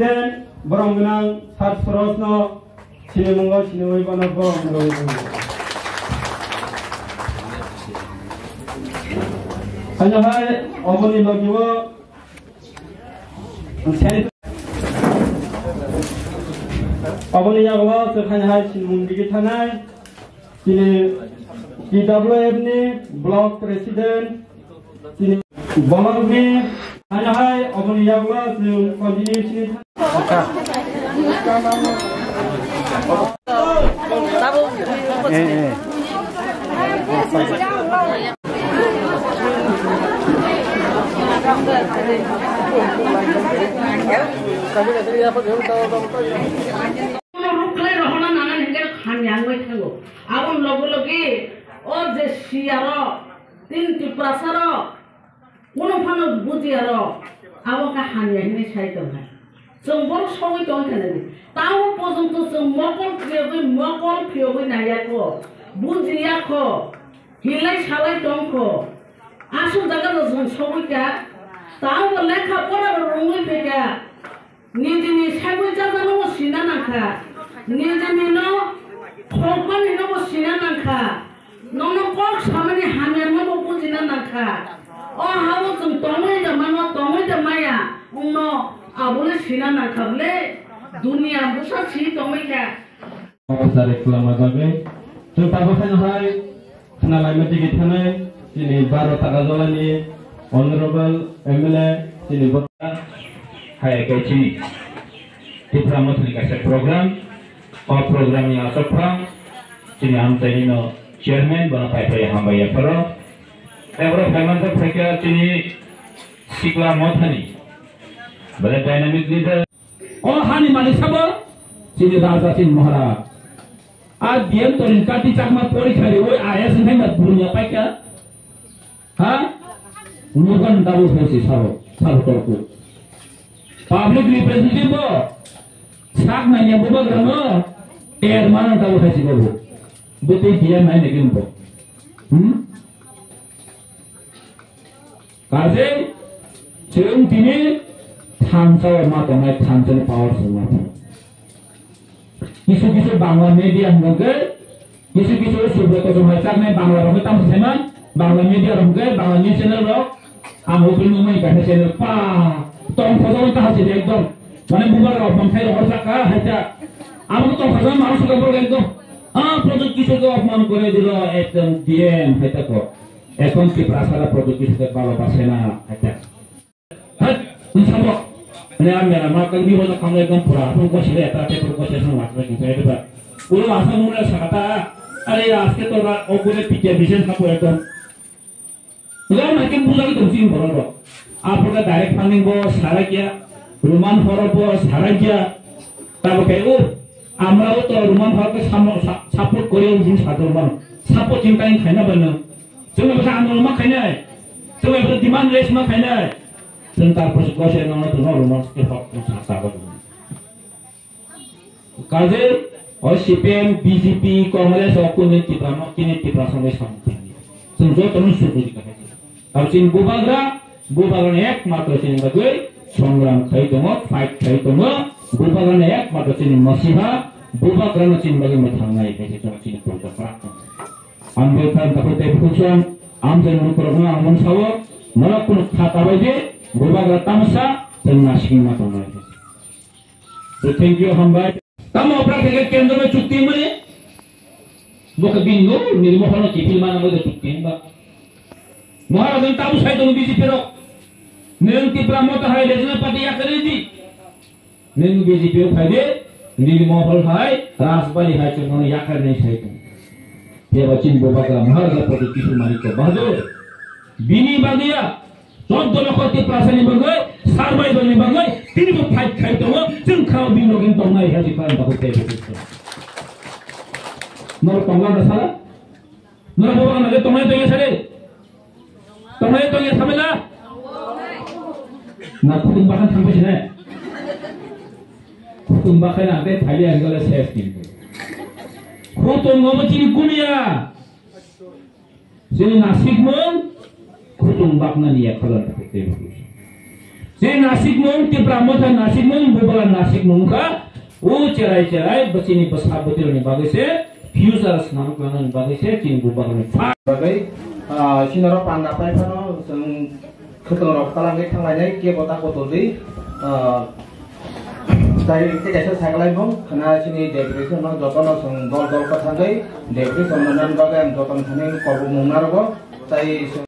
Den Boronggenang Sat Surosno Sinimunggo Sinimui Konopo Hanyahai Omoni Logiwo Omoni Yagwa Hanyahai Sinimung Digitanai Sini DWF ni Block President Sini Bolong ni Hanyahai Omoni Yagwa Sini Continue Sini Abang logo-logi, oh jesiaro, tinti prasaro, kuno pano bujiaro, abang kahanya ini saya tahu. Sembor sawi tahu kan ini. Tahu posong tu sembokol kriyogi nayako, bujiako, hilai salai tongko, asu jaga tu sawi ka, tahu lekha pora berungi peka, nijini sawi jaga no sinanaka, nijini no Korban ini mau sinan nangka, nono kok sama ni hamil mau pujinan nangka. Oh hawa tongai jamaya, uno abule sinan nangka le, dunia besar sih tongai ka. Sari selama gabe, tentang apa hari, kenal lagi kita nih, sini baru tagazola ni, honorable MLA, sini berkat, hai kecil, di promosi kasih program. Program yang asal sini hamta ini no chairman bana pai yang hamba ya paro evro famous mereka sini sikla mothani bala dynamic leader oh hani mani sabo sini raja sin maharaj आज दियम तो इनका टीचर में पूरी खड़ी हुई आया सिंह मत भूलना पाए क्या हाँ मुगन दारू फैसी सारो करको पब्लिक रिप्रेजेंटेटिव वो साग नहीं है बुबा ग्रामो एयर माना दारू फैसी करो बेटे दिया मैं लेकिन वो काजे चेंग दिने थांसा माता मैं थांसा ने पावर सुना किसी बांग्ला मीडिया होंगे किसी सुबह को जो मैचर में बांग्ला रोगे तम से मन बांग्ला मीडिया होंगे बांग्ला न्यूज़ चैनल रो हम ओपन में बैठे चैनल पा तो हम फजल कहाँ से एकदम मैंने बुबार रो पंखे रो हर का है क्या हम तो फजल मारो सुबह बोल एकदम हाँ प्रोजेक्ट किसी को अपमान करे दिलो एकदम डीएम है तक ऐसा की प्रासारा प्रोजेक्ट किसी के बालों पर सेना है क्या हट उन सबको मेरा माँ कल भी बोला काम एकदम पूरा अपन को सीधे आता है पर को सेशन वाट में किसी के बाद वो आशा मुझे सकता है अरे आज के तो रात ओकुले पीछे विशेष ना कोई एकदम उधर मैं क्या पूछा कि तुम चीन बोल रहे हो आप लोग डायरेक्ट फंडिंग वो सारा किया रोमान फॉरअप वो सारा किया तब क्या वो आमराव तो रोमान फॉरअप के सपोर्ट करिए उन साधु रोमान सपोर्ट चिंता इन खाना बनना जो मैं बस आंदोलन में खाना है जो मैं बस डिमांड रेस में खाना है tentang persekusi yang ada dalam rumah sekitar masyarakat. Kaje, OCPM, BJP, Kongres, apapun yang dibangun kini diperasaan sampai. Semua terus sudah dikatakan. Kalau sini bubagan ek mata sini bagai songram kai temu, fight kai temu, bubagan ek mata sini masiha, bubagan sini bagai mathangai kai sini produk. Ambil kan tapi terputuskan, ambil mengukurnya aman sawo, malah pun kata bagai Bubaga tamsa dan nasi matang lagi. So thank you hamba. Kamu opera kerja kendra में चुट्टी में वो कभी नो निर्मोहन की फिल्म ना मुझे चुट्टी में महाराज ने ताऊ साइड में बीजी पेरो निरंती प्रामोत है लेजन पार्टी या करें दी निरंती बीजी पेरो फायदे निर्मोहन है राजबाली है चुनाव या करने चाहिए ये बच्ची बुबागा महाराज पार्टी की फिल्म मारी को बहादुर बिनी बादिया Contoh lokasi perasaan bagai, sarbai bani bagai, ini pun fight kait tahu, jengkau binogin tongai haji kan takut terus. Nor tongai dasar, nor bawa nade tongai tongai sampai lah. Nak kutumbakan sampai sini, kutumbakan nanti thali anggala safety. Kutumbakan ciri kuliah, sini nasib mon. Kutumbak na niya kalan takutnya. जे नासिक मुं तिप्रा मोथा नासिक मुं बुबला नासिक मुं का ओ चेराय बचिनी बसा बतिरनि बागै से फ्यूचर्स नाम कोन बागै से चिन बुबागनि फा बागै सिनर पान्दा पाइफानो जों खोतोराव खालामै थांनानै केबता गतदै जाय केटेसो साइकलाइ बुं खाना सिनि डेकोरेशन जतन जों दल दल कथादै डेकोरेशन ननान बागै जतन खाने कबु मुंनारबो जाय